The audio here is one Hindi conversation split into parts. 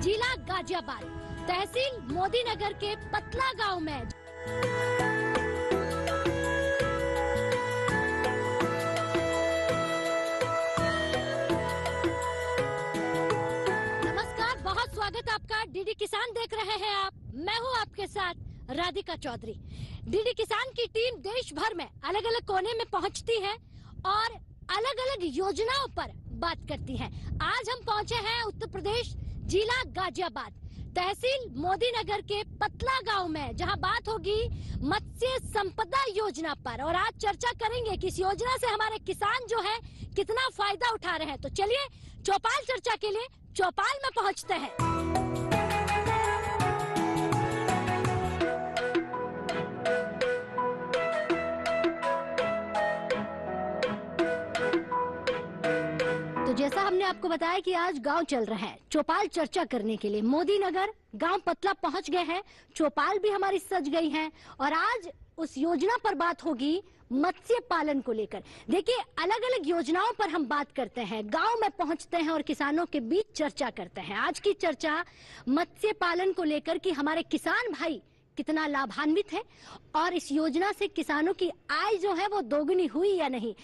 जिला गाजियाबाद, तहसील मोदी नगर के पतला गांव में। नमस्कार, बहुत स्वागत आपका। डीडी किसान देख रहे हैं आप। मैं हूं आपके साथ राधिका चौधरी। डीडी किसान की टीम देश भर में अलग अलग कोने में पहुंचती है और अलग अलग योजनाओं पर बात करती है। आज हम पहुंचे हैं उत्तर प्रदेश, जिला गाजियाबाद, तहसील मोदी नगर के पतला गांव में, जहां बात होगी मत्स्य संपदा योजना पर। और आज चर्चा करेंगे कि इस योजना से हमारे किसान जो है कितना फायदा उठा रहे हैं। तो चलिए चौपाल चर्चा के लिए चौपाल में पहुंचते हैं। तो जैसा हमने आपको बताया कि आज गांव चल रहा है चौपाल चर्चा करने के लिए। मोदी नगर गांव पतला पहुंच गए हैं, चौपाल भी हमारी सज गई है और आज उस योजना पर बात होगी मत्स्य पालन को लेकर। देखिए, अलग अलग योजनाओं पर हम बात करते हैं, गांव में पहुंचते हैं और किसानों के बीच चर्चा करते हैं। आज की चर्चा मत्स्य पालन को लेकर कि हमारे किसान भाई कितना लाभान्वित है और इस योजना से किसानों की आय जो है वो दोगुनी हुई या नहीं।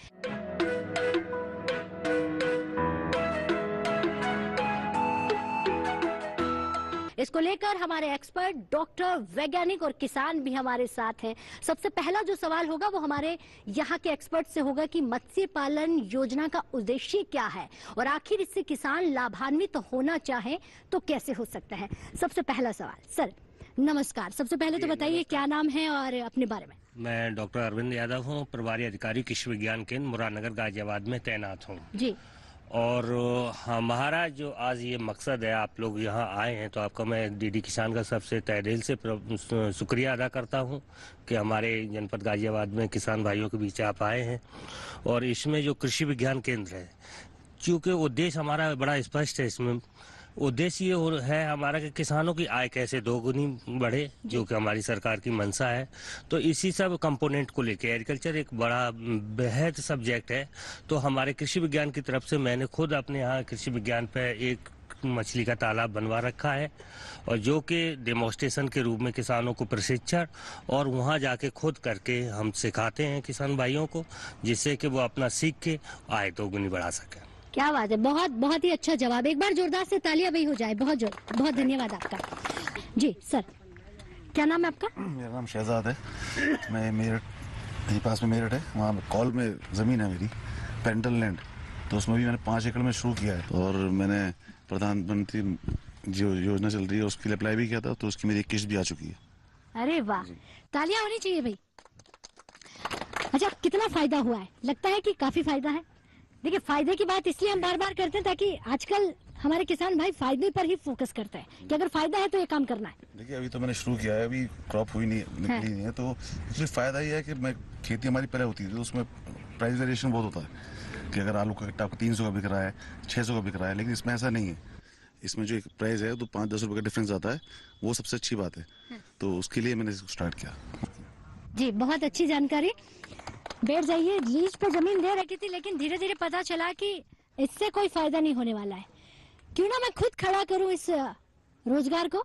इसको लेकर हमारे एक्सपर्ट, डॉक्टर, वैज्ञानिक और किसान भी हमारे साथ हैं। सबसे पहला जो सवाल होगा वो हमारे यहाँ के एक्सपर्ट से होगा कि मत्स्य पालन योजना का उद्देश्य क्या है और आखिर इससे किसान लाभान्वित होना चाहे तो कैसे हो सकता है। सबसे पहला सवाल, सर नमस्कार। सबसे पहले तो बताइए क्या नाम है और अपने बारे में। मैं डॉक्टर अरविंद यादव हूँ, प्रभारी अधिकारी कृषि विज्ञान केंद्र मुरादनगर गाजियाबाद में तैनात हूँ जी। और हमारा जो आज ये मकसद है, आप लोग यहाँ आए हैं तो आपका मैं डीडी किसान का सबसे तहे दिल से शुक्रिया अदा करता हूँ कि हमारे जनपद गाजियाबाद में किसान भाइयों के बीच आप आए हैं। और इसमें जो कृषि विज्ञान केंद्र है, चूँकि उद्देश्य हमारा बड़ा स्पष्ट है, इसमें उद्देश्य ये है हमारा कि किसानों की आय कैसे दोगुनी बढ़े, जो कि हमारी सरकार की मंशा है। तो इसी सब कंपोनेंट को लेके एग्रीकल्चर एक बड़ा बेहद सब्जेक्ट है। तो हमारे कृषि विज्ञान की तरफ से मैंने खुद अपने यहाँ कृषि विज्ञान पे एक मछली का तालाब बनवा रखा है और जो कि डेमोन्स्ट्रेशन के रूप में किसानों को प्रशिक्षण और वहाँ जाके खुद करके हम सिखाते हैं किसान भाइयों को, जिससे कि वो अपना सीख के आय दोगुनी बढ़ा सकें। क्या बात है, बहुत बहुत ही अच्छा जवाब। एक बार जोरदार से तालियां भी हो जाए। बहुत बहुत धन्यवाद आपका। जी सर, क्या नाम है आपका? मेरा नाम शहजाद है। मैं मेरठ, यहीं पास में मेरठ है, वहाँ कॉल में ज़मीन है मेरी, पेरेंटल लैंड। तो उसमें भी मैंने 5 एकड़ में शुरू किया है और मैंने प्रधानमंत्री जो योजना चल रही है उसके लिए अप्लाई भी किया था, तो उसकी मेरी किस्त भी आ चुकी है। अरे वाह, तालियां होनी चाहिए भाई। अच्छा, कितना फायदा हुआ है? लगता है कि काफी फायदा है। देखिए, फायदे की बात इसलिए हम बार बार करते हैं ताकि आजकल हमारे किसान भाई फायदे पर ही फोकस करते हैं कि अगर फायदा है तो ये काम करना है। देखिए, अभी तो मैंने शुरू किया है, अभी क्रॉप हुई नहीं, निकली नहीं है, तो इसलिए फायदा ये है कि मैं खेती हमारी पहले होती थी तो उसमें प्राइस वेरिएशन बहुत होता है कि अगर आलू का कट्टा आपको 300 का बिक रहा है, 600 का बिक रहा है, लेकिन इसमें ऐसा नहीं है। इसमें जो एक प्राइस है तो 5-10 रुपए का डिफरेंस आता है, वो सबसे अच्छी बात है। तो उसके लिए मैंने इसको स्टार्ट किया। जी, बहुत अच्छी जानकारी। बैठ जाइए। लीज पे जमीन दे रखी थी लेकिन धीरे धीरे पता चला कि इससे कोई फायदा नहीं होने वाला है। क्यों ना मैं खुद खड़ा करूं इस रोजगार को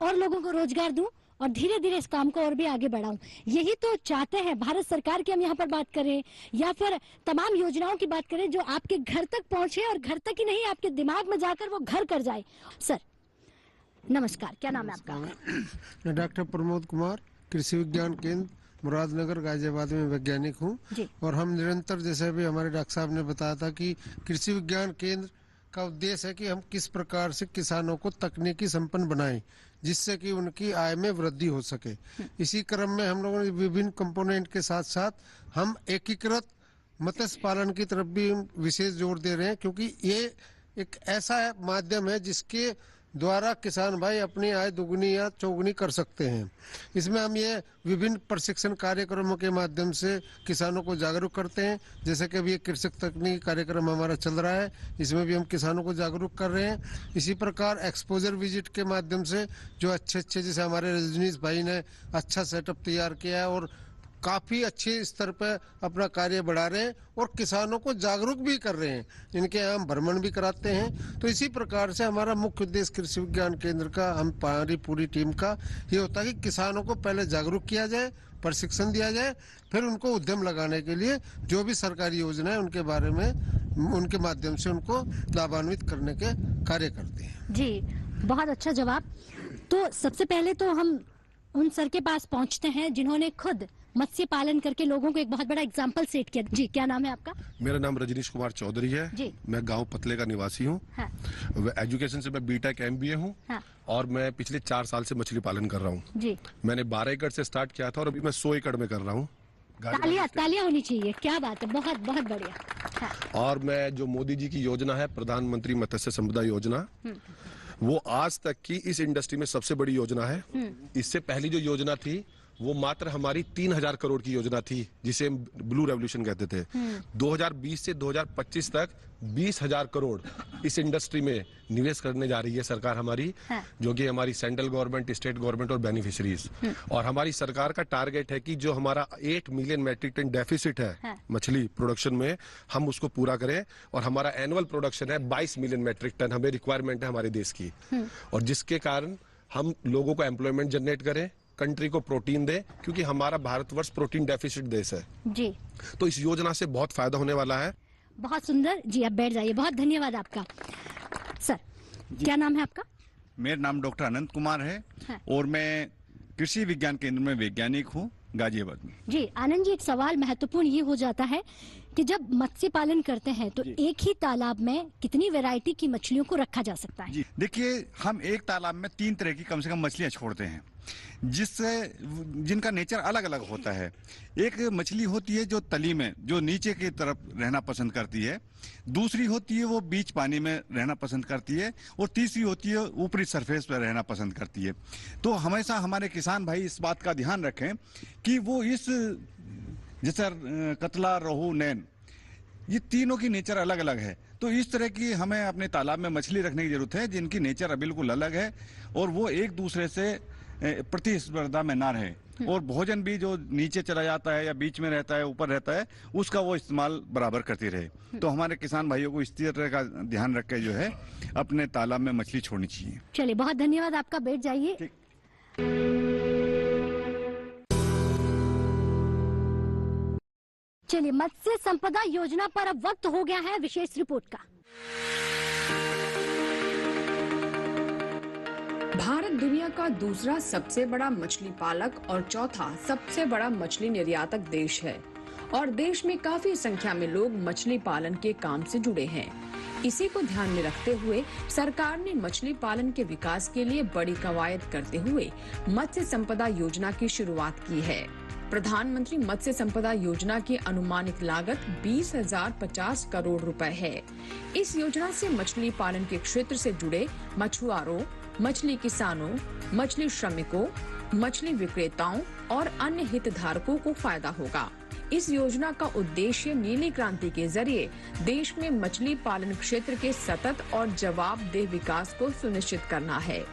और लोगों को रोजगार दूं और धीरे धीरे इस काम को और भी आगे बढ़ाऊं। यही तो चाहते हैं भारत सरकार की हम यहाँ पर बात करें या फिर तमाम योजनाओं की बात करें जो आपके घर तक पहुंचे और घर तक ही नहीं, आपके दिमाग में जाकर वो घर कर जाए। सर नमस्कार, क्या नाम है आपका? डॉक्टर प्रमोद कुमार, कृषि विज्ञान केंद्र मुरादनगर गाजियाबाद में वैज्ञानिक हूँ। और हम निरंतर, जैसे भी हमारे डॉक्टर साहब ने बताया था कि कृषि विज्ञान केंद्र का उद्देश्य है कि हम किस प्रकार से किसानों को तकनीकी संपन्न बनाएं जिससे कि उनकी आय में वृद्धि हो सके। इसी क्रम में हम लोगों ने विभिन्न कंपोनेंट के साथ साथ हम एकीकृत मत्स्य पालन की तरफ भी विशेष जोर दे रहे हैं, क्योंकि ये एक ऐसा माध्यम है जिसके द्वारा किसान भाई अपनी आय दुगुनी या चौगुनी कर सकते हैं। इसमें हम ये विभिन्न प्रशिक्षण कार्यक्रमों के माध्यम से किसानों को जागरूक करते हैं। जैसे कि अभी एक कृषक तकनीकी कार्यक्रम हमारा चल रहा है, इसमें भी हम किसानों को जागरूक कर रहे हैं। इसी प्रकार एक्सपोजर विजिट के माध्यम से जो अच्छे जैसे हमारे रजनीश भाई ने अच्छा सेटअप तैयार किया है और काफी अच्छे स्तर पर अपना कार्य बढ़ा रहे हैं और किसानों को जागरूक भी कर रहे हैं। इनके यहाँ हम भ्रमण भी कराते हैं। तो इसी प्रकार से हमारा मुख्य उद्देश्य कृषि विज्ञान केंद्र का, हमारी पूरी टीम का ये होता है कि किसानों को पहले जागरूक किया जाए, प्रशिक्षण दिया जाए, फिर उनको उद्यम लगाने के लिए जो भी सरकारी योजना है उनके बारे में, उनके माध्यम से उनको लाभान्वित करने के कार्य करते हैं। जी, बहुत अच्छा जवाब। तो सबसे पहले तो हम उन सर के पास पहुंचते हैं जिन्होंने खुद मत्स्य पालन करके लोगों को एक बहुत बड़ा एग्जाम्पल सेट किया। जी, क्या नाम है आपका? मेरा नाम रजनीश कुमार चौधरी है जी। मैं गांव पतले का निवासी हूँ। हाँ। एजुकेशन से मैं बीटेक MBA हूँ। हाँ। और मैं पिछले 4 साल से मछली पालन कर रहा हूँ। जी। मैंने 12 एकड़ से स्टार्ट किया था और अभी मैं 100 एकड़ में कर रहा हूँ। तालियां होनी चाहिए, क्या बात है, बहुत बहुत बढ़िया। हाँ। और मैं जो मोदी जी की योजना है, प्रधानमंत्री मत्स्य संपदा योजना, वो आज तक की इस इंडस्ट्री में सबसे बड़ी योजना है। इससे पहली जो योजना थी वो मात्र हमारी 3000 करोड़ की योजना थी, जिसे हम ब्लू रेवोल्यूशन कहते थे। 2020 से 2025 तक 20,000 करोड़ इस इंडस्ट्री में निवेश करने जा रही है सरकार हमारी। हाँ। जो कि हमारी सेंट्रल गवर्नमेंट, स्टेट गवर्नमेंट और बेनिफिशरीज। और हमारी सरकार का टारगेट है कि जो हमारा 8 मिलियन मैट्रिक टन डेफिसिट है हाँ। मछली प्रोडक्शन में, हम उसको पूरा करें। और हमारा एनुअल प्रोडक्शन है 22 मिलियन मैट्रिक टन, हमें रिक्वायरमेंट है हमारे देश की। और जिसके कारण हम लोगों को एम्प्लॉयमेंट जनरेट करें, कंट्री को प्रोटीन दे, क्योंकि हमारा भारतवर्ष प्रोटीन डेफिसिट देश है। जी। तो इस योजना से बहुत फायदा होने वाला है। बहुत सुंदर। जी, आप बैठ जाइए। बहुत धन्यवाद आपका। सर, क्या नाम है आपका? मेरा नाम डॉक्टर अनंत कुमार है। हाँ। और मैं कृषि विज्ञान केंद्र में वैज्ञानिक हूँ गाजियाबाद में। जी, आनंद जी, एक सवाल महत्वपूर्ण ये हो जाता है कि जब मत्स्य पालन करते हैं तो एक ही तालाब में कितनी वैरायटी की मछलियों को रखा जा सकता है? जी देखिए, हम एक तालाब में 3 तरह की कम से कम मछलियां छोड़ते हैं, जिनका नेचर अलग अलग होता है। एक मछली होती है जो तली में, जो नीचे की तरफ रहना पसंद करती है। दूसरी होती है वो बीच पानी में रहना पसंद करती है। और तीसरी होती है ऊपरी सरफेस पर रहना पसंद करती है। तो हमेशा हमारे किसान भाई इस बात का ध्यान रखें कि वो इस, जैसे कतला, रोहू, नैन, ये तीनों की नेचर अलग अलग है। तो इस तरह की हमें अपने तालाब में मछली रखने की जरूरत है जिनकी नेचर बिल्कुल अलग है और वो एक दूसरे से प्रतिस्पर्धा में ना रहे। और भोजन भी जो नीचे चला जाता है या बीच में रहता है, ऊपर रहता है, उसका वो इस्तेमाल बराबर करती रहे। तो हमारे किसान भाइयों को इस तरह का ध्यान रख के जो है अपने तालाब में मछली छोड़नी चाहिए। चलिए, बहुत धन्यवाद आपका। बैठ जाइए। चलिए, मत्स्य संपदा योजना पर अब वक्त हो गया है विशेष रिपोर्ट का। भारत दुनिया का दूसरा सबसे बड़ा मछली पालक और चौथा सबसे बड़ा मछली निर्यातक देश है और देश में काफी संख्या में लोग मछली पालन के काम से जुड़े हैं। इसी को ध्यान में रखते हुए सरकार ने मछली पालन के विकास के लिए बड़ी कवायद करते हुए मत्स्य संपदा योजना की शुरुआत की है। प्रधानमंत्री मत्स्य संपदा योजना की अनुमानित लागत 20,050 करोड़ रुपए है। इस योजना से मछली पालन के क्षेत्र से जुड़े मछुआरों, मछली किसानों, मछली श्रमिकों, मछली विक्रेताओं और अन्य हितधारकों को फायदा होगा। इस योजना का उद्देश्य नीली क्रांति के जरिए देश में मछली पालन क्षेत्र के सतत और जवाबदेह विकास को सुनिश्चित करना है।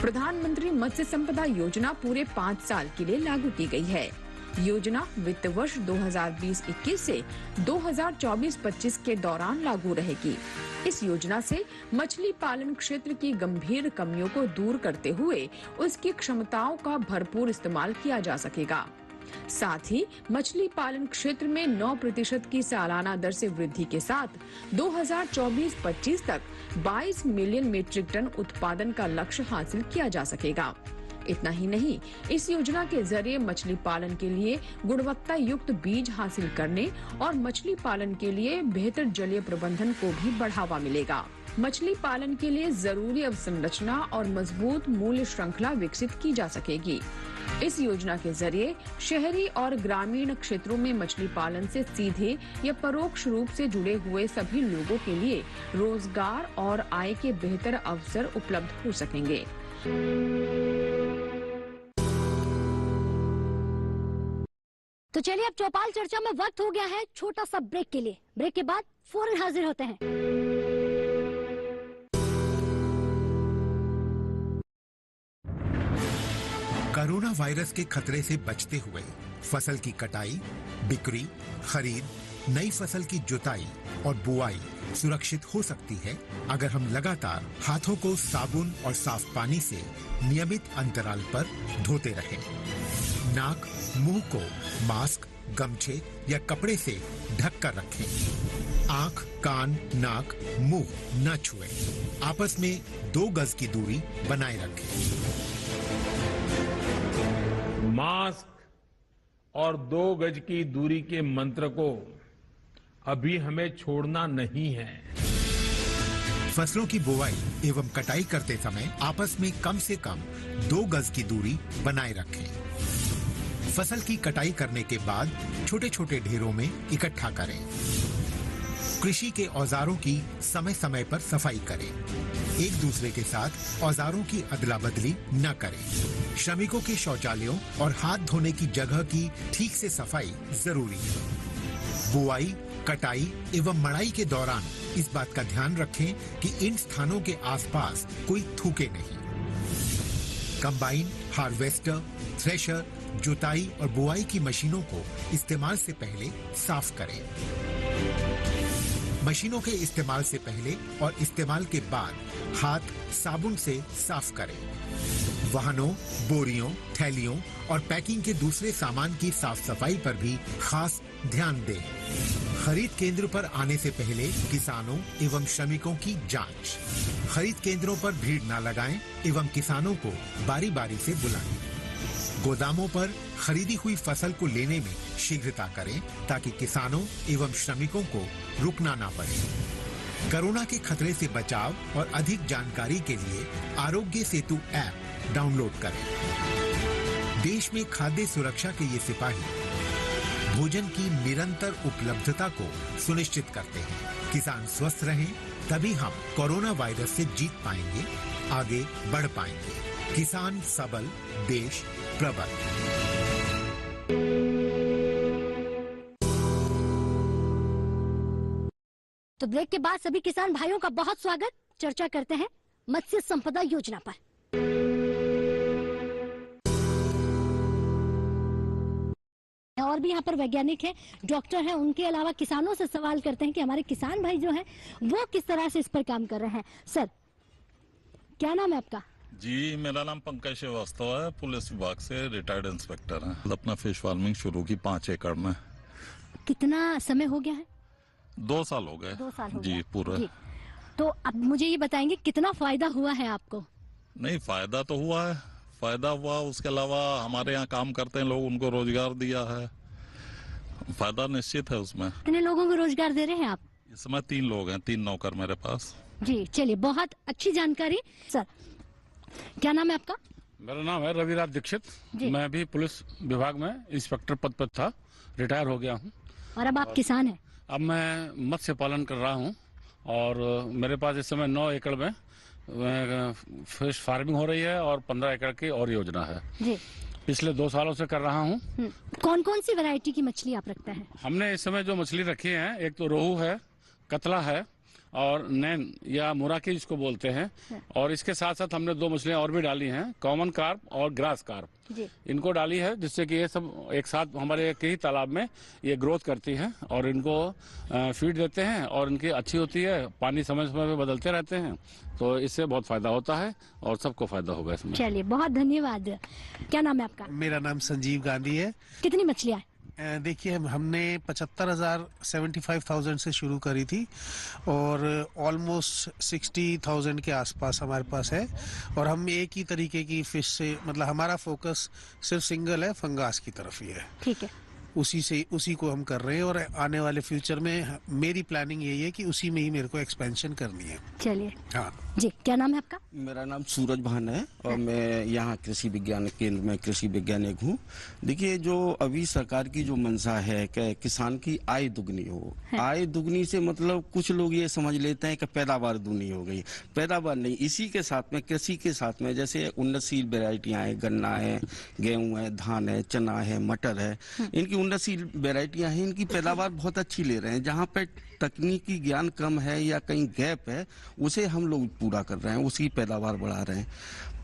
प्रधानमंत्री मत्स्य संपदा योजना पूरे 5 साल के लिए लागू की गई है। योजना वित्त वर्ष 2020-21 से 2024-25 के दौरान लागू रहेगी। इस योजना से मछली पालन क्षेत्र की गंभीर कमियों को दूर करते हुए उसकी क्षमताओं का भरपूर इस्तेमाल किया जा सकेगा। साथ ही मछली पालन क्षेत्र में 9% की सालाना दर से वृद्धि के साथ 2024-25 तक 22 मिलियन मीट्रिक टन उत्पादन का लक्ष्य हासिल किया जा सकेगा। इतना ही नहीं, इस योजना के जरिए मछली पालन के लिए गुणवत्ता युक्त बीज हासिल करने और मछली पालन के लिए बेहतर जलीय प्रबंधन को भी बढ़ावा मिलेगा। मछली पालन के लिए जरूरी अवसंरचना और मजबूत मूल्य श्रृंखला विकसित की जा सकेगी। इस योजना के जरिए शहरी और ग्रामीण क्षेत्रों में मछली पालन से सीधे या परोक्ष रूप से जुड़े हुए सभी लोगों के लिए रोजगार और आय के बेहतर अवसर उपलब्ध हो सकेंगे। तो चलिए, अब चौपाल चर्चा में वक्त हो गया है छोटा सा ब्रेक के लिए। ब्रेक के बाद फौरन हाजिर होते हैं। कोरोना वायरस के खतरे से बचते हुए फसल की कटाई, बिक्री, खरीद, नई फसल की जुताई और बुआई सुरक्षित हो सकती है अगर हम लगातार हाथों को साबुन और साफ पानी से नियमित अंतराल पर धोते रहें। नाक, मुंह को मास्क, गमछे या कपड़े से ढक कर रखें। आंख, कान, नाक, मुंह न छुएं। आपस में 2 गज की दूरी बनाए रखें। मास्क और 2 गज की दूरी के मंत्र को अभी हमें छोड़ना नहीं है। फसलों की बुवाई एवं कटाई करते समय आपस में कम से कम 2 गज की दूरी बनाए रखें। फसल की कटाई करने के बाद छोटे छोटे ढेरों में इकट्ठा करें। कृषि के औजारों की समय समय पर सफाई करें। एक दूसरे के साथ औजारों की अदला बदली न करें। श्रमिकों के शौचालयों और हाथ धोने की जगह की ठीक से सफाई जरूरी है। बुआई, कटाई एवं मड़ाई के दौरान इस बात का ध्यान रखें कि इन स्थानों के आसपास कोई थूके नहीं। कंबाइन, हार्वेस्टर, थ्रेशर, जुताई और बुआई की मशीनों को इस्तेमाल से पहले साफ करें। मशीनों के इस्तेमाल से पहले और इस्तेमाल के बाद हाथ साबुन से साफ करें। वाहनों, बोरियों, थैलियों और पैकिंग के दूसरे सामान की साफ सफाई पर भी खास ध्यान दें। खरीद केंद्र पर आने से पहले किसानों एवं श्रमिकों की जांच। खरीद केंद्रों पर भीड़ न लगाएं एवं किसानों को बारी बारी से बुलाएं। गोदामों पर खरीदी हुई फसल को लेने में शीघ्रता करें ताकि किसानों एवं श्रमिकों को रुकना ना पड़े। कोरोना के खतरे से बचाव और अधिक जानकारी के लिए आरोग्य सेतु ऐप डाउनलोड करें। देश में खाद्य सुरक्षा के ये सिपाही भोजन की निरंतर उपलब्धता को सुनिश्चित करते हैं। किसान स्वस्थ रहें तभी हम कोरोना वायरस से जीत पाएंगे, आगे बढ़ पाएंगे। किसान सबल, देश प्रबल। तो ब्रेक के बाद सभी किसान भाइयों का बहुत स्वागत। चर्चा करते हैं मत्स्य संपदा योजना पर। और भी यहाँ पर वैज्ञानिक हैं, डॉक्टर हैं, उनके अलावा किसानों से सवाल करते हैं कि हमारे किसान भाई जो हैं वो किस तरह से इस पर काम कर रहे हैं। सर, क्या नाम है आपका? जी, मेरा नाम पंकज श्रीवास्तव है, पुलिस विभाग से रिटायर्ड इंस्पेक्टर है। अपना फिश फार्मिंग शुरू की 5 एकड़ में। कितना समय हो गया है? 2 साल हो गए। 2 साल हो जी, गया। पूरा। जी। तो अब मुझे ये बताएंगे कितना फायदा हुआ है आपको? नहीं, फायदा तो हुआ है, फायदा हुआ। उसके अलावा हमारे यहाँ काम करते हैं लोग, उनको रोजगार दिया है। फायदा निश्चित है उसमें। कितने लोगों को रोजगार दे रहे हैं आप? इस समय 3 लोग हैं, 3 नौकर मेरे पास। जी, चलिए, बहुत अच्छी जानकारी। सर, क्या नाम है आपका? मेरा नाम है रविराज दीक्षित। मैं भी पुलिस विभाग में इंस्पेक्टर पद पर था, रिटायर हो गया हूँ। और अब आप किसान हैं? अब मैं मत्स्य पालन कर रहा हूँ और मेरे पास इस समय 9 एकड़ में फिश फार्मिंग हो रही है और 15 एकड़ की और योजना है। जी। पिछले 2 सालों से कर रहा हूँ। कौन कौन सी वैरायटी की मछली आप रखते हैं? हमने इस समय जो मछली रखी है, एक तो रोहू है, कतला है और नैन या मुराकी जिसको बोलते हैं, और इसके साथ साथ हमने 2 मछलियां और भी डाली हैं, कॉमन कार्प और ग्रास कार्प। इनको डाली है जिससे कि ये सब एक साथ हमारे एक ही तालाब में ये ग्रोथ करती है और इनको फीड देते हैं और इनकी अच्छी होती है। पानी समय समय में बदलते रहते हैं, तो इससे बहुत फायदा होता है और सबको फायदा होगा इसमें। चलिए, बहुत धन्यवाद। क्या नाम है आपका? मेरा नाम संजीव गांधी है। कितनी मछलियाँ? देखिए, हमने 75,000 से शुरू करी थी और ऑलमोस्ट 60,000 के आसपास हमारे पास है। और हम एक ही तरीके की फिश से, मतलब हमारा फोकस सिर्फ सिंगल है, फंगास की तरफ ही है। ठीक है, उसी को हम कर रहे हैं और आने वाले फ्यूचर में मेरी प्लानिंग यही है कि उसी में ही मेरे को एक्सपेंशन करनी है। चलिए। हाँ जी, क्या नाम है आपका? मेरा नाम सूरज भान है और मैं यहाँ कृषि विज्ञान केंद्र में कृषि वैज्ञानिक हूँ। देखिए, जो अभी सरकार की जो मंशा है कि किसान की आय दुगनी हो। आय दुगनी से मतलब कुछ लोग ये समझ लेते हैं कि पैदावार दुगनी हो गई। पैदावार नहीं, इसी के साथ में, कृषि के साथ में जैसे उन्नतशील वेराइटियाँ हैं, गन्ना है, गेहूँ है, धान है, चना है, मटर है, इनकी उन्नतशील वेराइटियाँ हैं, इनकी पैदावार बहुत अच्छी ले रहे हैं। जहाँ पे तकनीकी ज्ञान कम है या कहीं गैप है, उसे हम लोग पूरा कर रहे हैं, उसकी पैदावार बढ़ा रहे हैं।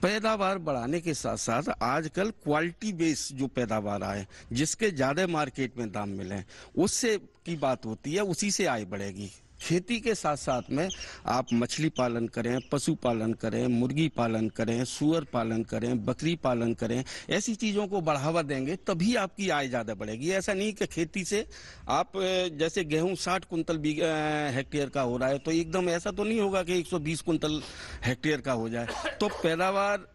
पैदावार बढ़ाने के साथ साथ आजकल क्वालिटी बेस जो पैदावार आए, जिसके ज्यादा मार्केट में दाम मिले, उससे की बात होती है, उसी से आय बढ़ेगी। खेती के साथ साथ में आप मछली पालन करें, पशु पालन करें, मुर्गी पालन करें, सुअर पालन करें, बकरी पालन करें, ऐसी चीज़ों को बढ़ावा देंगे तभी आपकी आय ज़्यादा बढ़ेगी। ऐसा नहीं कि खेती से आप जैसे गेहूं 60 कुंतल हेक्टेयर का हो रहा है तो एकदम ऐसा तो नहीं होगा कि 120 कुंतल हेक्टेयर का हो जाए। तो पैदावार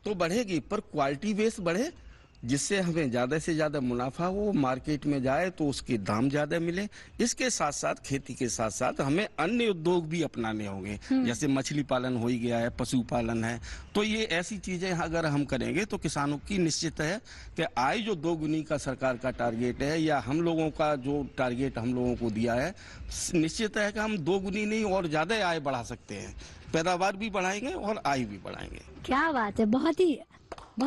तो बढ़ेगी पर क्वालिटी बेस बढ़े, जिससे हमें ज़्यादा से ज़्यादा मुनाफा हो, मार्केट में जाए तो उसके दाम ज़्यादा मिले। इसके साथ साथ खेती के साथ साथ हमें अन्य उद्योग भी अपनाने होंगे, जैसे मछली पालन हो ही गया है, पशु पालन है। तो ये ऐसी चीज़ें अगर हम करेंगे तो किसानों की निश्चित है कि आय जो दोगुनी का सरकार का टारगेट है या हम लोगों का जो टारगेट हम लोगों को दिया है, निश्चित है कि हम दोगुनी नहीं और ज़्यादा आय बढ़ा सकते हैं। पैदावार भी बढ़ाएंगे और आय भी बढ़ाएंगे। क्या बात है, बहुत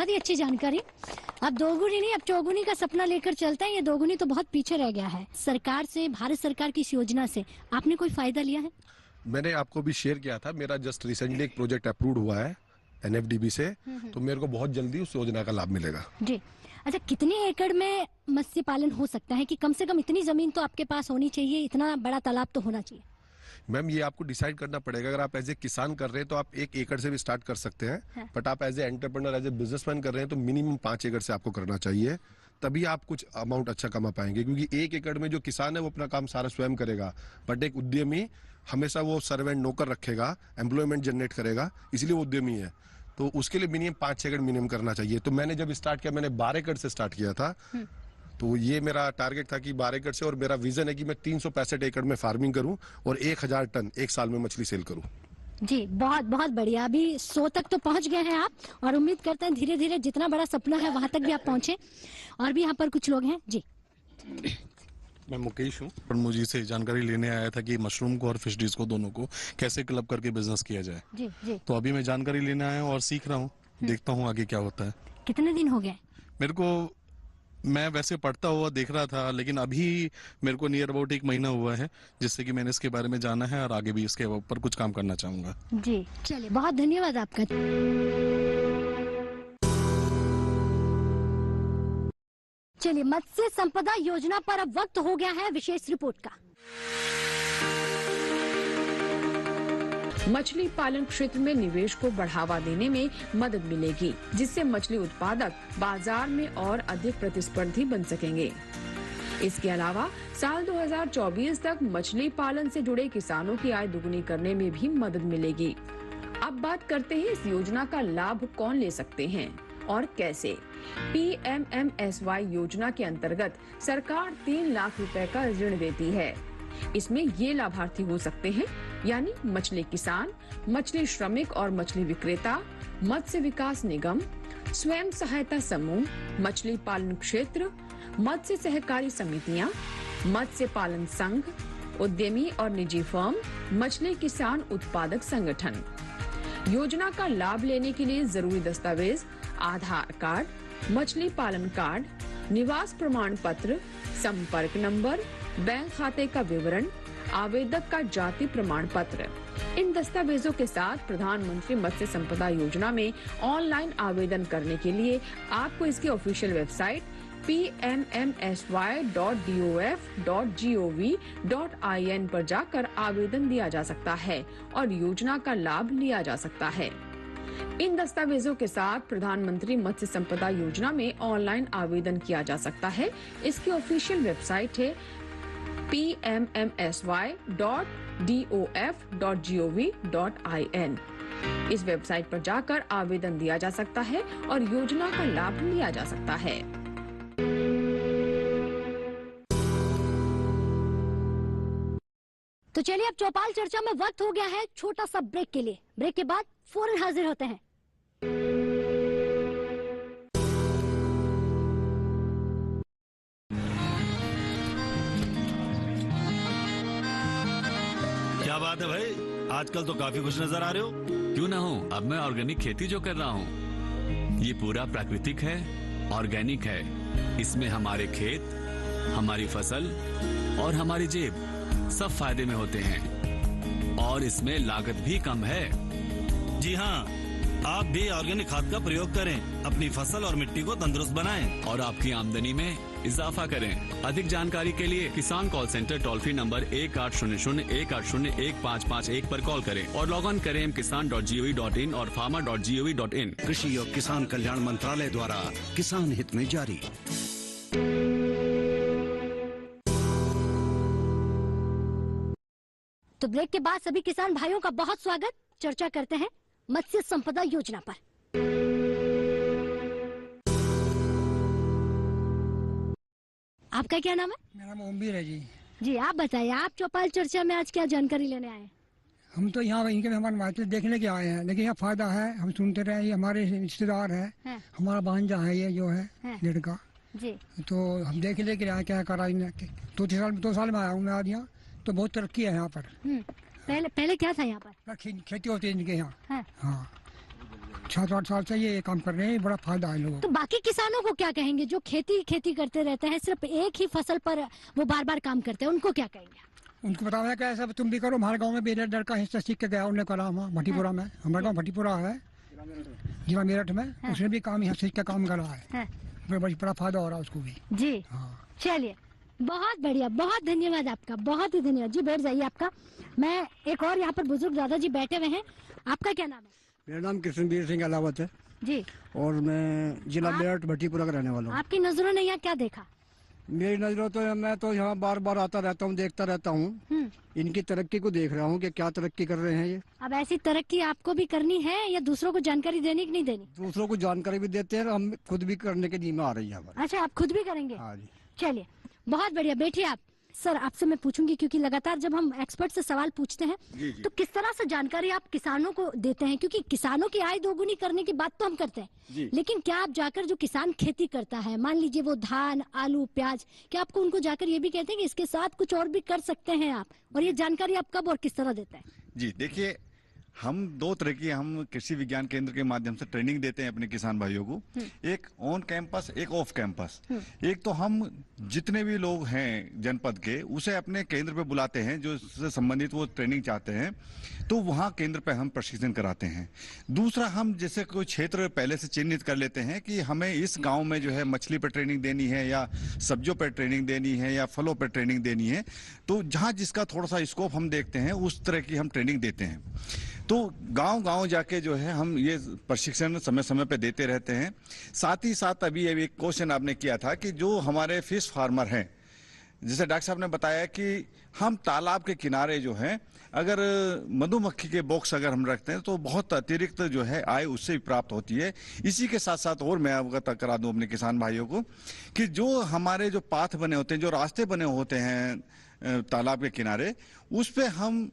ही अच्छी जानकारी। अब दोगुनी नहीं, अब चौगुनी का सपना लेकर चलते हैं। ये दोगुनी तो बहुत पीछे रह गया है। सरकार से, भारत सरकार की इस योजना से आपने कोई फायदा लिया है? मैंने आपको भी शेयर किया था, मेरा जस्ट रिसेंटली एक प्रोजेक्ट अप्रूव हुआ है NFDB से, तो मेरे को बहुत जल्दी उस योजना का लाभ मिलेगा जी। अच्छा, कितने एकड़ में मत्स्य पालन हो सकता है? कि कम से कम इतनी जमीन तो आपके पास होनी चाहिए, इतना बड़ा तालाब तो होना चाहिए। मैम ये आपको डिसाइड करना पड़ेगा। अगर आप एज ए किसान कर रहे हैं तो आप 1 एकड़ से भी स्टार्ट कर सकते हैं, बट आप as a entrepreneur, as a businessman कर रहे हैं तो मिनिमम 5 एकड़ से आपको करना चाहिए, तभी आप कुछ अमाउंट अच्छा कमा पाएंगे। क्योंकि 1 एकड़ में जो किसान है वो अपना काम सारा स्वयं करेगा, बट एक उद्यमी हमेशा वो सर्वेंट नौकर रखेगा, एम्प्लॉयमेंट जनरेट करेगा, इसलिए वो उद्यमी है। तो उसके लिए मिनिमम 5 एकड़ मिनिमम करना चाहिए। तो मैंने जब स्टार्ट किया, मैंने 12 एकड़ से स्टार्ट किया था। तो ये मेरा टारगेट था कि 12 एकड़ से, और मेरा विजन है कि मैं 365 एकड़ में फार्मिंग करूं और 1000 टन एक साल में मछली सेल करूं। जी, बहुत बहुत बढ़िया। अभी 100 तक तो पहुंच गए हैं आप, और उम्मीद करते हैं धीरे धीरे जितना बड़ा सपना है वहां तक भी आप पहुंचे। और भी यहाँ पर कुछ लोग हैं जी। मैं मुकेश हूँ, पर मुझे से जानकारी लेने आया था कि मशरूम को और फिश डिश को दोनों को कैसे क्लब करके बिजनेस किया जाए। जी जी। तो अभी मैं जानकारी लेने आया हूँ और सीख रहा हूँ, देखता हूँ आगे क्या होता है। कितने दिन हो गए? मेरे को, मैं वैसे पढ़ता हुआ देख रहा था, लेकिन अभी मेरे को नियर अबाउट 1 महीना हुआ है, जिससे कि मैंने इसके बारे में जाना है और आगे भी इसके ऊपर कुछ काम करना चाहूंगा। जी, चलिए, बहुत धन्यवाद आपका। चलिए, मत्स्य संपदा योजना पर अब वक्त हो गया है विशेष रिपोर्ट का। मछली पालन क्षेत्र में निवेश को बढ़ावा देने में मदद मिलेगी, जिससे मछली उत्पादक बाजार में और अधिक प्रतिस्पर्धी बन सकेंगे। इसके अलावा साल 2024 तक मछली पालन से जुड़े किसानों की आय दुगुनी करने में भी मदद मिलेगी। अब बात करते हैं इस योजना का लाभ कौन ले सकते हैं और कैसे। PMMSY योजना के अंतर्गत सरकार 3 लाख रुपए का ऋण देती है। इसमें ये लाभार्थी हो सकते हैं, यानी मछली किसान, मछली श्रमिक और मछली विक्रेता, मत्स्य विकास निगम, स्वयं सहायता समूह, मछली पालन क्षेत्र, मत्स्य सहकारी समितियां, मत्स्य पालन संघ, उद्यमी और निजी फर्म, मछली किसान उत्पादक संगठन। योजना का लाभ लेने के लिए जरूरी दस्तावेज आधार कार्ड, मछली पालन कार्ड, निवास प्रमाण पत्र, संपर्क नंबर, बैंक खाते का विवरण, आवेदक का जाति प्रमाण पत्र। इन दस्तावेजों के साथ प्रधानमंत्री मत्स्य संपदा योजना में ऑनलाइन आवेदन करने के लिए आपको इसकी ऑफिशियल वेबसाइट pmmsy.dof.gov.in पर जाकर आवेदन दिया जा सकता है और योजना का लाभ लिया जा सकता है। इन दस्तावेजों के साथ प्रधानमंत्री मत्स्य संपदा योजना में ऑनलाइन आवेदन किया जा सकता है। इसकी ऑफिशियल वेबसाइट है pmmsy.dof.gov.in। इस वेबसाइट पर जाकर आवेदन दिया जा सकता है और योजना का लाभ लिया जा सकता है। तो चलिए, अब चौपाल चर्चा में वक्त हो गया है छोटा सा ब्रेक के लिए। ब्रेक के बाद फौरन हाजिर होते हैं। क्या बात है भाई, आजकल तो काफी खुश नजर आ रहे हो। क्यों ना हो, अब मैं ऑर्गेनिक खेती जो कर रहा हूँ, ये पूरा प्राकृतिक है, ऑर्गेनिक है। इसमें हमारे खेत, हमारी फसल और हमारी जेब सब फायदे में होते हैं और इसमें लागत भी कम है। जी हाँ, आप भी ऑर्गेनिक खाद का प्रयोग करें, अपनी फसल और मिट्टी को तंदुरुस्त बनाएं और आपकी आमदनी में इजाफा करें। अधिक जानकारी के लिए किसान call centre toll free number 1800-180-1551 पर कॉल करें और लॉग ऑन करें kisan.gov.in और farmer.gov.in। कृषि और किसान कल्याण मंत्रालय द्वारा किसान हित में जारी। तो ब्रेक के बाद सभी किसान भाइयों का बहुत स्वागत। चर्चा करते हैं मत्स्य संपदा योजना पर। आपका क्या नाम है? मेरा नाम ओमवीर है जी। जी आप बताइए, आप चौपाल चर्चा में आज क्या जानकारी लेने आए हैं? हम तो यहाँ इनके मेहमान मात्र देखने के आए हैं, लेकिन यहाँ फायदा है, हम सुनते रहे, ये हमारे रिश्तेदार है, हमारा भांजा है, ये जो है लड़का जी। तो हम देख लेके आए क्या करा इन्हें। 2 साल में आया हूँ मैं आज यहाँ, तो बहुत तरक्की है यहाँ पर। पहले क्या था यहाँ पर? खेती होती है इनके यहाँ। हाँ 7-8 साल से ये काम कर रहे हैं, बड़ा फायदा है लोगों को। तो बाकी किसानों को क्या कहेंगे जो खेती करते रहते हैं, सिर्फ एक ही फसल पर वो बार बार काम करते हैं, उनको क्या कहेंगे? उनको बताया कि ऐसा तुम भी करो। हमारे गांव में भी लड़का हिस्सा सीख के गया, उन्होंने करा वहाँ भट्टीपुरा में। हमारा गाँव भट्टीपुरा है जिला मेरठ में, उसने भी काम यहाँ सीख के काम करा है, बड़ा फायदा हो रहा है उसको भी जी। चलिए बहुत बढ़िया, बहुत धन्यवाद आपका, बहुत ही धन्यवाद जी। बैठ जाइए आपका। मैं एक और यहाँ पर बुजुर्ग दादाजी बैठे हुए हैं। आपका क्या नाम है? मेरा नाम कृष्णवीर सिंह अलावत है जी, और मैं जिला मेरठ भट्टीपुरा का रहने वाला हूँ। आपकी नजरों ने यहाँ क्या देखा? मेरी नजरों तो मैं तो यहाँ बार बार आता रहता हूँ, देखता रहता हूँ। इनकी तरक्की को देख रहा हूँ कि क्या तरक्की कर रहे हैं ये। अब ऐसी तरक्की आपको भी करनी है या दूसरों को जानकारी देनी कि नहीं देनी? दूसरों को जानकारी भी देते हैं, हम खुद भी करने के नींव में आ रही है। अच्छा, आप खुद भी करेंगे? हाँ जी। चलिए बहुत बढ़िया, बैठिए आप। सर आपसे मैं पूछूंगी, क्योंकि लगातार जब हम एक्सपर्ट से सवाल पूछते हैं तो किस तरह से जानकारी आप किसानों को देते हैं? क्योंकि किसानों की आय दोगुनी करने की बात तो हम करते हैं, लेकिन क्या आप जाकर जो किसान खेती करता है, मान लीजिए वो धान, आलू, प्याज, क्या आपको उनको जाकर ये भी कहते हैं कि इसके साथ कुछ और भी कर सकते हैं आप? और ये जानकारी आप कब और किस तरह देते हैं? जी देखिए, हम 2 तरह की हम कृषि विज्ञान केंद्र के माध्यम से ट्रेनिंग देते हैं अपने किसान भाइयों को। एक ऑन कैंपस, एक ऑफ कैंपस। एक तो हम जितने भी लोग हैं जनपद के, उसे अपने केंद्र पे बुलाते हैं जो इससे संबंधित वो ट्रेनिंग चाहते हैं, तो वहाँ केंद्र पे हम प्रशिक्षण कराते हैं। दूसरा, हम जैसे कोई क्षेत्र पहले से चिन्हित कर लेते हैं कि हमें इस गाँव में जो है मछली पर ट्रेनिंग देनी है, या सब्जियों पर ट्रेनिंग देनी है, या फलों पर ट्रेनिंग देनी है, तो जहाँ जिसका थोड़ा सा स्कोप हम देखते हैं उस तरह की हम ट्रेनिंग देते हैं। तो गांव-गांव जाके जो है हम ये प्रशिक्षण समय समय पे देते रहते हैं। साथ ही साथ अभी एक क्वेश्चन आपने किया था कि जो हमारे फिश फार्मर हैं, जैसे डॉक्टर साहब ने बताया कि हम तालाब के किनारे जो है अगर मधुमक्खी के बॉक्स अगर हम रखते हैं तो बहुत अतिरिक्त जो है आय उससे भी प्राप्त होती है। इसी के साथ साथ और मैं अवगत करा दूं अपने किसान भाइयों को कि जो हमारे जो पाथ बने होते हैं, जो रास्ते बने होते हैं तालाब के किनारे, उस पे हम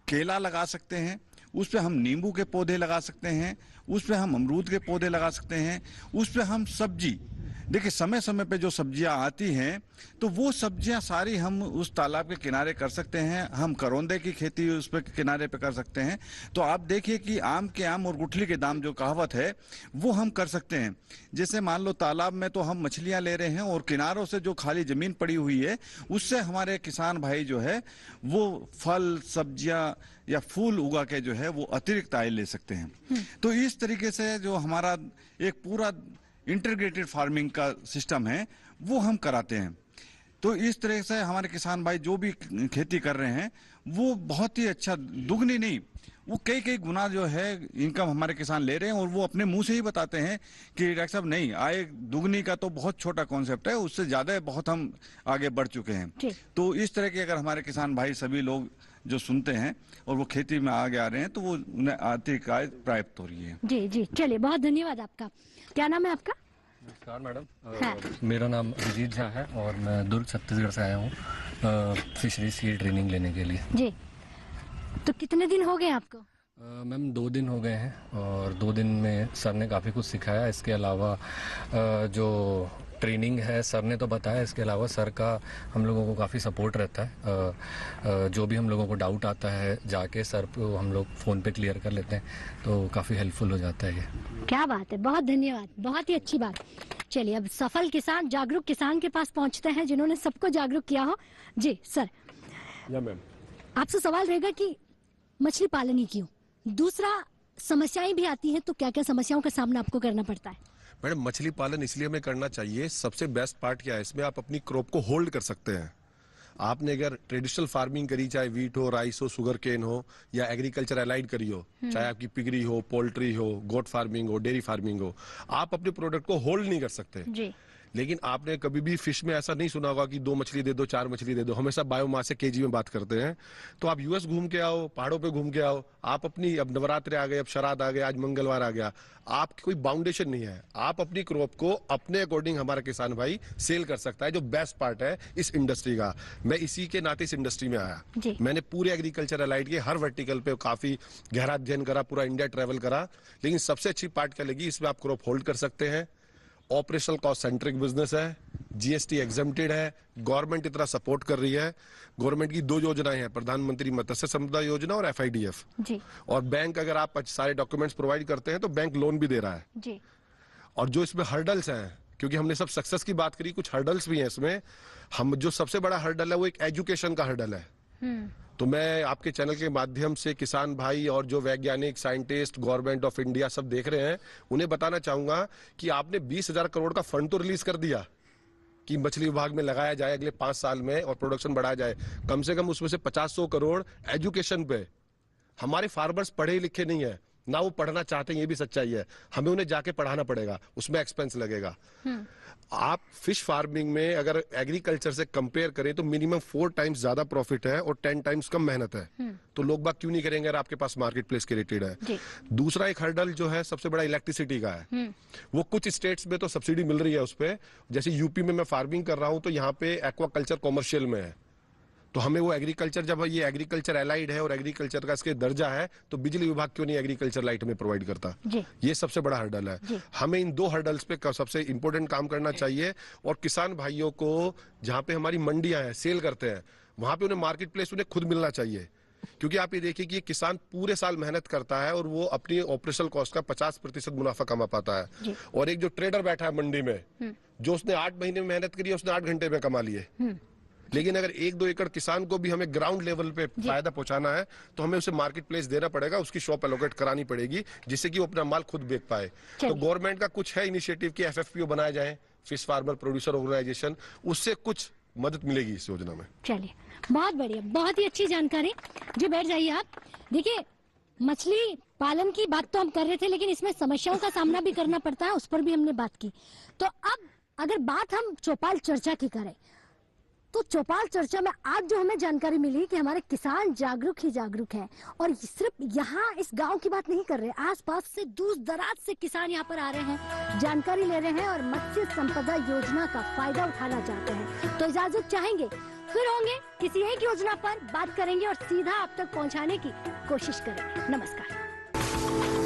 केला लगा सकते हैं, उस पे हम नींबू के पौधे लगा सकते हैं, उस पे हम अमरूद के पौधे लगा सकते हैं, उस पे हम सब्जी, देखिए समय समय पे जो सब्जियां आती हैं तो वो सब्जियां सारी हम उस तालाब के किनारे कर सकते हैं। हम करौंदे की खेती उस पे किनारे पे कर सकते हैं। तो आप देखिए कि आम के आम और गुठली के दाम जो कहावत है वो हम कर सकते हैं। जैसे मान लो तालाब में तो हम मछलियां ले रहे हैं और किनारों से जो खाली जमीन पड़ी हुई है उससे हमारे किसान भाई जो है वो फल, सब्जियां या फूल उगा के जो है वो अतिरिक्त आय ले सकते हैं। तो इस तरीके से जो हमारा एक पूरा इंटीग्रेटेड फार्मिंग का सिस्टम है वो हम कराते हैं। तो इस तरह से हमारे किसान भाई जो भी खेती कर रहे हैं वो बहुत ही अच्छा, दुगनी नहीं, वो कई गुना जो है इनकम हमारे किसान ले रहे हैं। और वो अपने मुंह से ही बताते हैं कि डॉक्टर साहब नहीं, आय दुगनी का तो बहुत छोटा कॉन्सेप्ट है, उससे ज्यादा बहुत हम आगे बढ़ चुके हैं। तो इस तरह के अगर हमारे किसान भाई सभी लोग जो सुनते हैं और वो खेती में आगे आ रहे हैं तो वो उन्हें आर्थिक आय प्राप्त हो रही है। जी जी, चलिए बहुत धन्यवाद आपका। क्या नाम है आपका? नमस्कार मैडम, मेरा नाम अभिजीत झा है और मैं दुर्ग छत्तीसगढ़ से आया हूँ फिशरीज की ट्रेनिंग लेने के लिए। जी, तो कितने दिन हो गए आपको? मैम 2 दिन हो गए हैं और 2 दिन में सर ने काफ़ी कुछ सिखाया। इसके अलावा जो ट्रेनिंग है सर ने तो बताया, इसके अलावा सर का हम लोगों को काफ़ी सपोर्ट रहता है। जो भी हम लोगों को डाउट आता है जाके सर को हम लोग फ़ोन पे क्लियर कर लेते हैं, तो काफ़ी हेल्पफुल हो जाता है ये। क्या बात है, बहुत धन्यवाद, बहुत ही अच्छी बात। चलिए अब सफल किसान, जागरूक किसान के पास पहुंचते हैं जिन्होंने सबको जागरूक किया हो। जी सर, या मैम, आपसे सवाल रहेगा कि मछली पालन ही क्यों? दूसरा, समस्याएं भी आती हैं, तो क्या क्या समस्याओं का सामना आपको करना पड़ता है? मैडम, मछली पालन इसलिए हमें करना चाहिए, सबसे बेस्ट पार्ट क्या है इसमें, आप अपनी क्रॉप को होल्ड कर सकते हैं। आपने अगर ट्रेडिशनल फार्मिंग करी, चाहे वीट हो, राइस हो, शुगर केन हो, या एग्रीकल्चर अलाइड करी हो, चाहे आपकी पिगरी हो, पोल्ट्री हो, गोट फार्मिंग हो, डेयरी फार्मिंग हो, आप अपने प्रोडक्ट को होल्ड नहीं कर सकते जी। लेकिन आपने कभी भी फिश में ऐसा नहीं सुना होगा कि 2 मछली दे दो, 4 मछली दे दो, हमेशा बायोमास से केजी में बात करते हैं। तो आप यूएस घूम के आओ, पहाड़ों पे घूम के आओ, आप अपनी, अब नवरात्रे आ गए, अब श्राद्ध आ गए, आज मंगलवार आ गया, आपकी कोई बाउंडेशन नहीं है, आप अपनी क्रॉप को अपने अकॉर्डिंग हमारा किसान भाई सेल कर सकता है, जो बेस्ट पार्ट है इस इंडस्ट्री का। मैं इसी के नाते इस इंडस्ट्री में आया, मैंने पूरे एग्रीकल्चर अलाइड के हर वर्टिकल पे काफी गहरा अध्ययन करा, पूरा इंडिया ट्रेवल करा, लेकिन सबसे अच्छी पार्ट क्या लगी, इसमें आप क्रॉप होल्ड कर सकते हैं, ऑपरेशनल कॉस्ट सेंट्रिक बिजनेस है, जीएसटी एग्जेम्प्टेड है, गवर्नमेंट इतना सपोर्ट कर रही है। गवर्नमेंट की 2 योजनाएं हैं, प्रधानमंत्री मत्स्य संपदा योजना और FIDF जी। और बैंक, अगर आप सारे डॉक्यूमेंट्स प्रोवाइड करते हैं तो बैंक लोन भी दे रहा है जी। और जो इसमें हर्डल्स हैं, क्योंकि हमने सब सक्सेस की बात करी, कुछ हर्डल्स भी हैं इसमें। हम जो सबसे बड़ा हर्डल है वो एक एजुकेशन का हर्डल है। तो मैं आपके चैनल के माध्यम से किसान भाई और जो वैज्ञानिक, साइंटिस्ट, गवर्नमेंट ऑफ इंडिया सब देख रहे हैं, उन्हें बताना चाहूंगा कि आपने 20,000 करोड़ का फंड तो रिलीज कर दिया कि मछली विभाग में लगाया जाए अगले 5 साल में और प्रोडक्शन बढ़ाया जाए, कम से कम उसमें से 50-100 करोड़ एजुकेशन पे। हमारे फार्मर्स पढ़े लिखे नहीं है, ना वो पढ़ना चाहते हैं, ये भी सच्चाई है, हमें उन्हें जाके पढ़ाना पड़ेगा, उसमें एक्सपेंस लगेगा। आप फिश फार्मिंग में अगर एग्रीकल्चर से कंपेयर करें तो मिनिमम 4 टाइम्स ज्यादा प्रॉफिट है और 10 टाइम्स कम मेहनत है। तो लोग बात क्यों नहीं करेंगे अगर आपके पास मार्केट प्लेस क्रिएटेड है। दूसरा एक हर्डल जो है सबसे बड़ा इलेक्ट्रिसिटी का है। वो कुछ स्टेट्स में तो सब्सिडी मिल रही है उस पर, जैसे यूपी में मैं फार्मिंग कर रहा हूं तो यहाँ पे एक्वाकल्चर कॉमर्शियल में है, तो हमें वो एग्रीकल्चर, जब ये एग्रीकल्चर एलाइड है और एग्रीकल्चर का इसके दर्जा है, तो बिजली विभाग क्यों नहीं एग्रीकल्चर लाइट में प्रोवाइड करता। ये सबसे बड़ा हर्डल है। हमें इन 2 हर्डल्स पे सबसे इंपॉर्टेंट काम करना चाहिए और किसान भाइयों को जहाँ पे हमारी मंडियां हैं, सेल करते हैं, वहां पे उन्हें मार्केट प्लेस उन्हें खुद मिलना चाहिए। क्योंकि आप ये देखिए कि ये किसान पूरे साल मेहनत करता है और वो अपनी ऑपरेशनल कॉस्ट का 50% मुनाफा कमा पाता है, और एक जो ट्रेडर बैठा है मंडी में, जो उसने 8 महीने में मेहनत करी है, उसने 8 घंटे में कमा लिए। लेकिन अगर 1-2 एकड़ किसान को भी हमें ग्राउंड लेवल पे फायदा पहुंचाना है तो हमें उसे मार्केट प्लेस देना पड़ेगा, उसकी शॉप एलोकेट करानी पड़ेगी, जिससे कि वो अपना माल खुद बेच पाए। तो गवर्नमेंट का कुछ है इनिशिएटिव कि FFPO बनाया जाए, फिश फार्मर प्रोड्यूसर ऑर्गेनाइजेशन, उससे कुछ मदद मिलेगी इस योजना में। चलिए, बहुत बढ़िया, बहुत ही अच्छी जानकारी जी। बैठ जाइए आप। देखिए, मछली पालन की बात तो हम कर रहे थे, लेकिन इसमें समस्याओं का सामना भी करना पड़ता है, उस पर भी हमने बात की। तो अब अगर बात हम चौपाल चर्चा की करें, तो चौपाल चर्चा में आज जो हमें जानकारी मिली कि हमारे किसान जागरूक ही जागरूक हैं, और सिर्फ यहाँ इस गांव की बात नहीं कर रहे, आसपास से दूर दराज से किसान यहाँ पर आ रहे हैं, जानकारी ले रहे हैं और मत्स्य संपदा योजना का फायदा उठाना चाहते हैं। तो इजाजत चाहेंगे, फिर होंगे किसी एक योजना पर बात करेंगे और सीधा आप तक पहुँचाने की कोशिश करेंगे। नमस्कार।